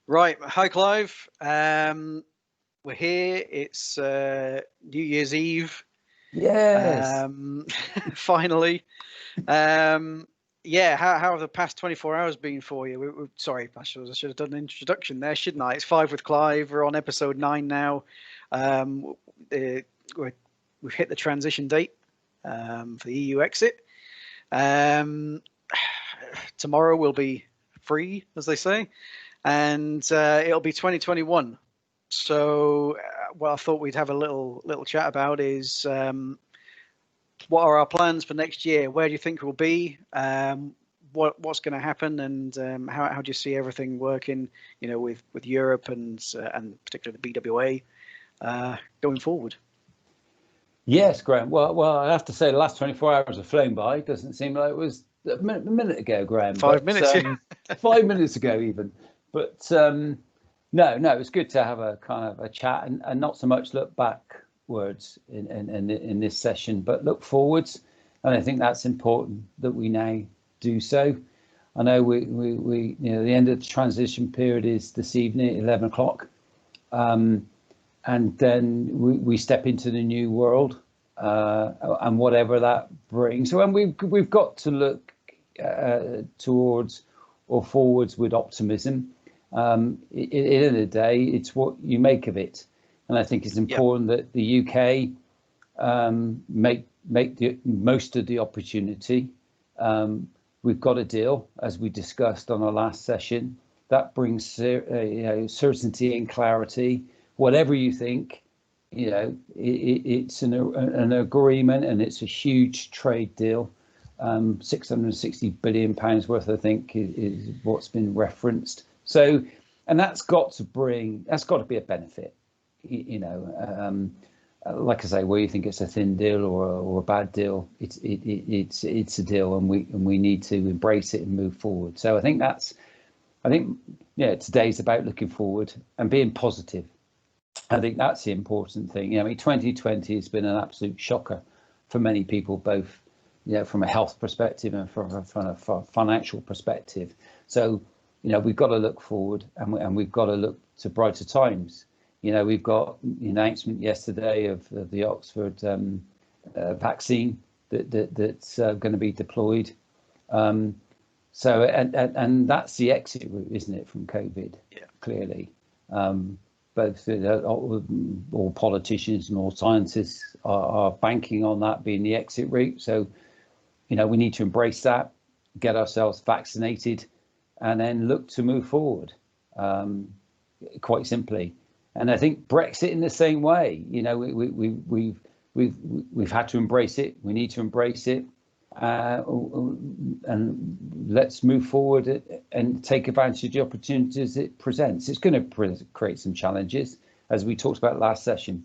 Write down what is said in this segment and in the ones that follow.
Right. Hi, Clive. We're here. It's New Year's Eve. Yes. Um, finally. Um, yeah. How have the past 24 hours been for you? Sorry, I should have done an introduction there, shouldn't I? It's Five with Clive. We're on episode 9 now. Um, uh, we've hit the transition date for the EU exit. Um, Tomorrow will be free, as they say, and it'll be 2021. So, what I thought we'd have a little chat about is what are our plans for next year? Where do you think we'll be? What's going to happen, and how do you see everything working? With Europe and particularly the BWA going forward. Yes, Graham. Well, I have to say the last 24 hours have flown by. It doesn't seem like it was a minute ago, Graham, Five but minutes, yeah. 5 minutes ago even. But no, it's good to have a kind of a chat and not so much look backwards in this session, but look forwards. And I think that's important that we now do so. I know we the end of the transition period is this evening at 11 o'clock. And then we step into the new world and whatever that brings. So, and we've got to look towards or forwards with optimism. At the end of the day, it's what you make of it, and I think it's important that the UK make the most of the opportunity. We've got a deal, as we discussed on our last session, that brings certainty and clarity. Whatever you think, it's an agreement, and it's a huge trade deal. 660 billion pounds worth, I think, is what's been referenced. So, and that's got to be a benefit. Like I say, where you think it's a thin deal or a bad deal, it's a deal, and we need to embrace it and move forward. So I think today's about looking forward and being positive. I think that's the important thing. I mean, 2020 has been an absolute shocker for many people, both from a health perspective and from a financial perspective. So, we've got to look forward, and we've got to look to brighter times. We've got the announcement yesterday of the Oxford vaccine that's going to be deployed. So, and that's the exit route, isn't it, from COVID? Yeah. Clearly. Both all politicians and all scientists are banking on that being the exit route. So, we need to embrace that, get ourselves vaccinated, and then look to move forward, quite simply. And I think Brexit in the same way. We've had to embrace it. We need to embrace it, and let's move forward and take advantage of the opportunities it presents. It's going to create some challenges, as we talked about last session.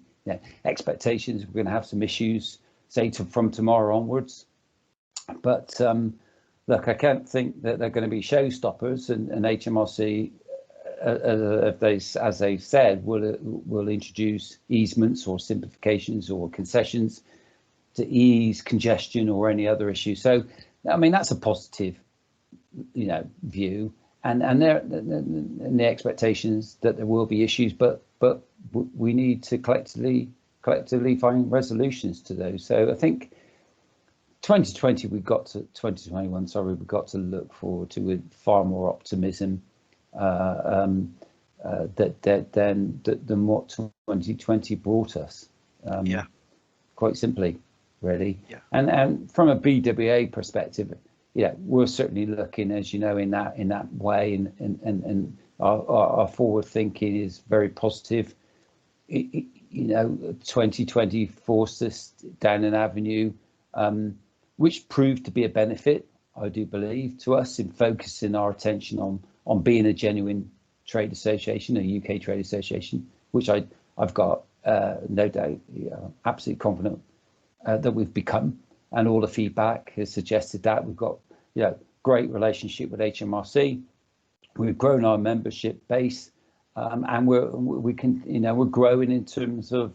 Expectations, we're going to have some issues, say from tomorrow onwards. But look, I can't think that they're going to be showstoppers, and HMRC, as they said, will introduce easements or simplifications or concessions to ease congestion or any other issue. So, I mean, that's a positive, view, and the expectations that there will be issues, but we need to collectively find resolutions to those. So I think 2021, we've got to look forward to with far more optimism than what 2020 brought us. Quite simply, really. Yeah. And from a BWA perspective, we're certainly looking, as you know, in that way, and our forward thinking is very positive. 2020 forced us down an avenue which proved to be a benefit, I do believe, to us in focusing our attention on being a genuine trade association, a UK trade association, which I've got no doubt, absolutely confident that we've become, and all the feedback has suggested that. We've got great relationship with HMRC. We've grown our membership base, and we're growing in terms of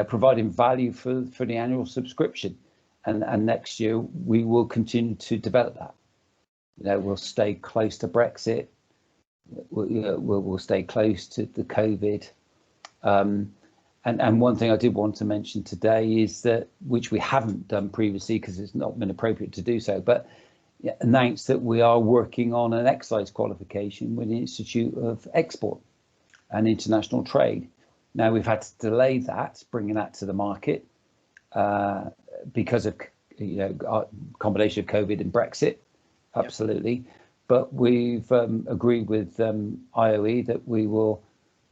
providing value for the annual subscription, and next year we will continue to develop that. We'll stay close to Brexit. we'll stay close to the COVID. And one thing I did want to mention today is that, which we haven't done previously because it's not been appropriate to do so, but announced that we are working on an excise qualification with the Institute of Export and International Trade. Now, we've had to delay that, bringing that to the market because of a combination of COVID and Brexit, absolutely. Yep. But we've agreed with IOE that we will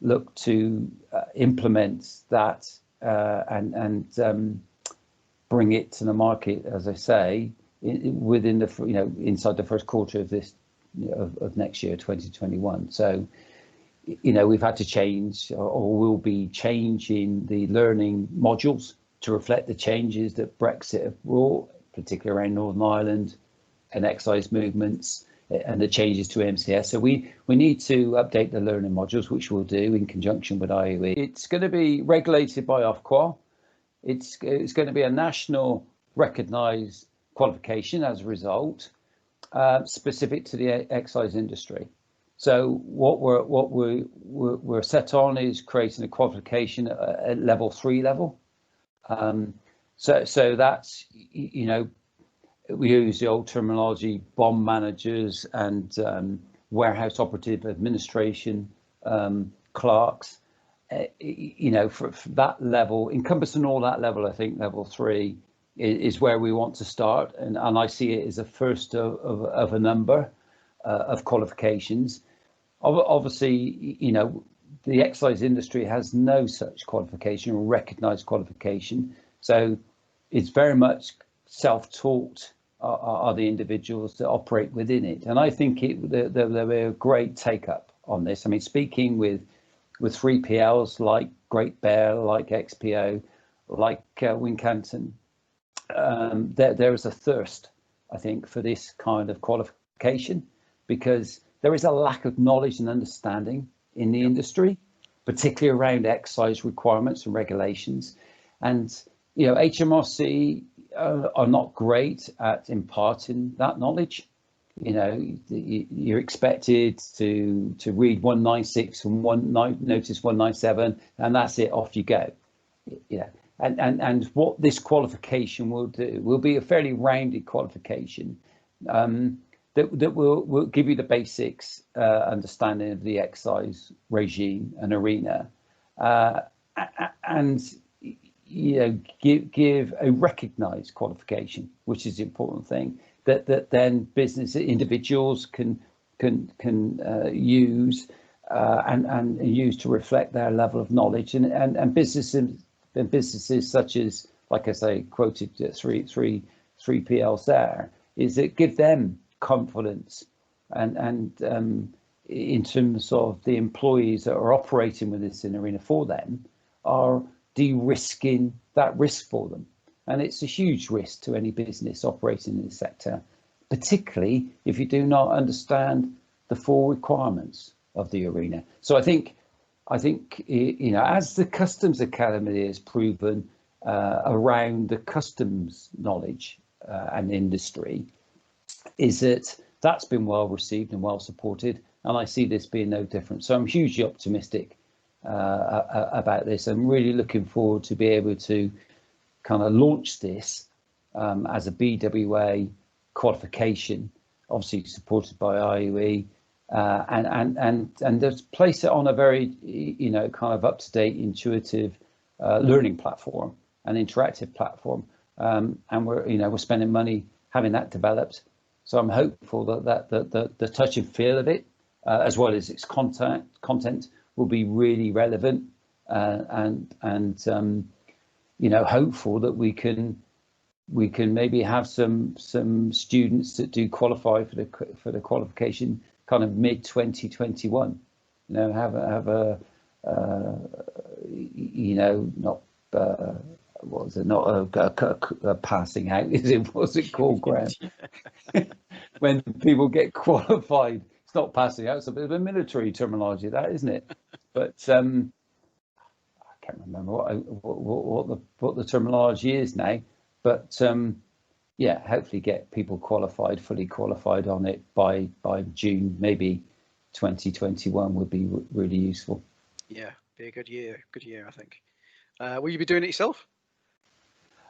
look to implement that and bring it to the market, as I say, within the inside the first quarter of this of next year, 2021. So we've had to change, or will be changing the learning modules to reflect the changes that Brexit have brought, particularly around Northern Ireland and excise movements and the changes to MCS. So we need to update the learning modules, which we'll do in conjunction with IOE. It's going to be regulated by Ofqual. It's going to be a national recognised qualification as a result, specific to the excise industry. So what we're set on is creating a qualification at level 3 level. So that's, we use the old terminology, BOM managers and warehouse operative administration clerks. For that level, encompassing all that level, I think level 3 is where we want to start, and I see it as a first of a number of qualifications. Obviously, the excise industry has no such qualification or recognised qualification, so it's very much self-taught are the individuals that operate within it, and I think there'll be a great take-up on this. I mean, speaking with 3PLs like Great Bear, like XPO, like Wincanton, there is a thirst, I think, for this kind of qualification, because there is a lack of knowledge and understanding in the industry, particularly around excise requirements and regulations. And HMRC are not great at imparting that knowledge. You're expected to read 196 and notice 197, and that's it, off you go. And what this qualification will do will be a fairly rounded qualification that will give you the basics understanding of the excise regime and arena, and give a recognised qualification, which is the important thing, that then business individuals can use and use to reflect their level of knowledge, and businesses such as, like I say, quoted 3PLs there, is that give them confidence and in terms of the employees that are operating with this in arena for them are de-risking that risk for them. And it's a huge risk to any business operating in the sector, particularly if you do not understand the full requirements of the arena. So I think as the Customs Academy has proven around the customs knowledge and industry, is that that's been well received and well supported, and I see this being no different. So I'm hugely optimistic about this. I'm really looking forward to be able to kind of launch this as a BWA qualification, obviously supported by IUE, and just place it on a very kind of up-to-date, intuitive learning platform, an interactive platform, and we're spending money having that developed. So I'm hopeful that the touch and feel of it, as well as its content, will be really relevant, and hopeful that we can maybe have some students that do qualify for the qualification kind of mid 2021. Have a not what was it? Not a passing out, is it? What's it called, Graham? When people get qualified, it's not passing out. It's a bit of a military terminology, that, isn't it? But I can't remember what the terminology is now. But hopefully get people fully qualified on it by June, maybe 2021 would be really useful. Yeah, be a good year, I think. Will you be doing it yourself?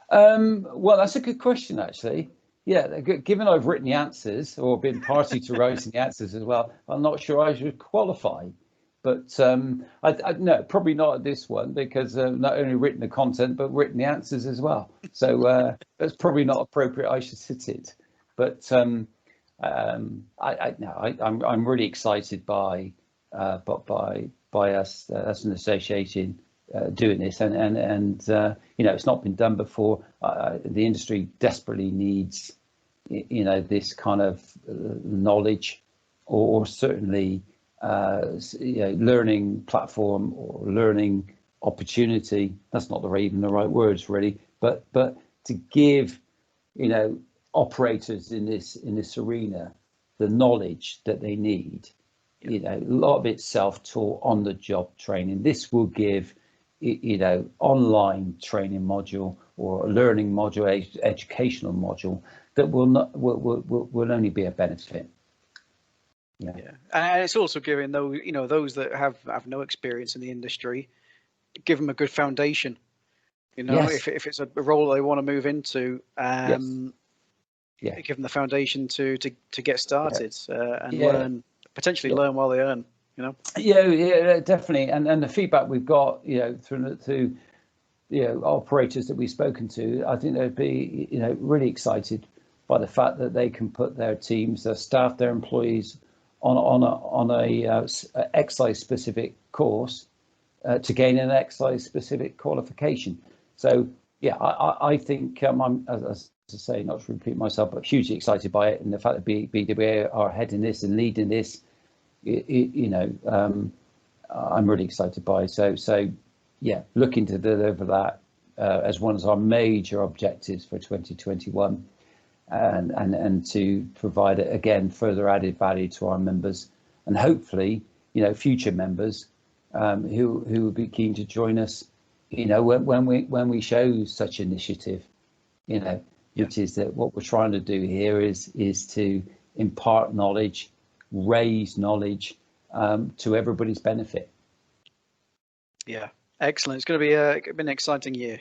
Well, that's a good question, actually. Yeah, given I've written the answers or been party to writing the answers as well, I'm not sure I should qualify. But no, probably not at this one, because not only written the content, but written the answers as well. So that's probably not appropriate. I should sit it. But I'm really excited by us as an association doing this, and it's not been done before. The industry desperately needs this kind of knowledge, or certainly learning platform or learning opportunity. That's not even the right words, really, but to give operators in this arena the knowledge that they need. A lot of it's self-taught, on the job training. This will give online training module or a learning module, educational module that will only be a benefit. Yeah, and it's also giving those that have no experience in the industry, give them a good foundation. Yes. if it's a role they want to move into, Yeah, give them the foundation to get started, and potentially Yeah. learn while they earn. Yeah, definitely. And the feedback we've got, through operators that we've spoken to, I think they'd be really excited by the fact that they can put their teams, their staff, their employees on a excise specific course to gain an excise specific qualification. So yeah, I think I'm, as I say, not to repeat myself, but hugely excited by it, and the fact that BWA are heading this and leading this, I'm really excited by. So yeah, looking to deliver that as one of our major objectives for 2021. And to provide it again further added value to our members, and hopefully future members who will be keen to join us when we show such initiative, which is that what we're trying to do here is to impart knowledge, raise knowledge to everybody's benefit. Yeah, excellent. It's going to be an exciting year.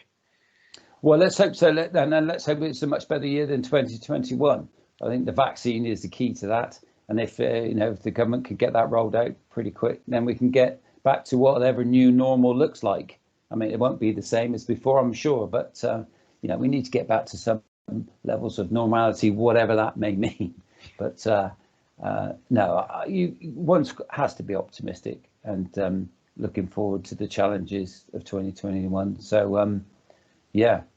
Well, let's hope so. And let's hope it's a much better year than 2021. I think the vaccine is the key to that. And if if the government can get that rolled out pretty quick, then we can get back to whatever new normal looks like. I mean, it won't be the same as before, I'm sure, but we need to get back to some levels of normality, whatever that may mean. But no, one has to be optimistic and looking forward to the challenges of 2021. So.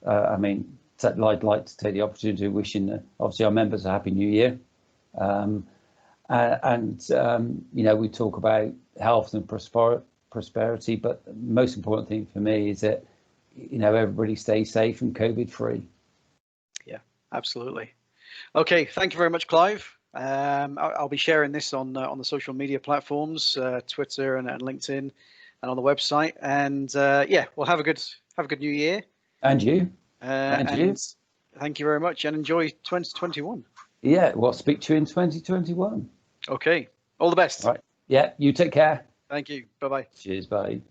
I mean, I'd like to take the opportunity of wishing, obviously, our members a happy new year. We talk about health and prosperity, but the most important thing for me is that, everybody stay safe and COVID free. Yeah, absolutely. Okay, thank you very much, Clive. I'll be sharing this on the social media platforms, Twitter and LinkedIn, and on the website. And we'll have a good new year. And you. And thank you very much, and enjoy 2021. Yeah, we'll speak to you in 2021. Okay. All the best. All right. Yeah, you take care. Thank you. Bye-bye. Cheers, bye.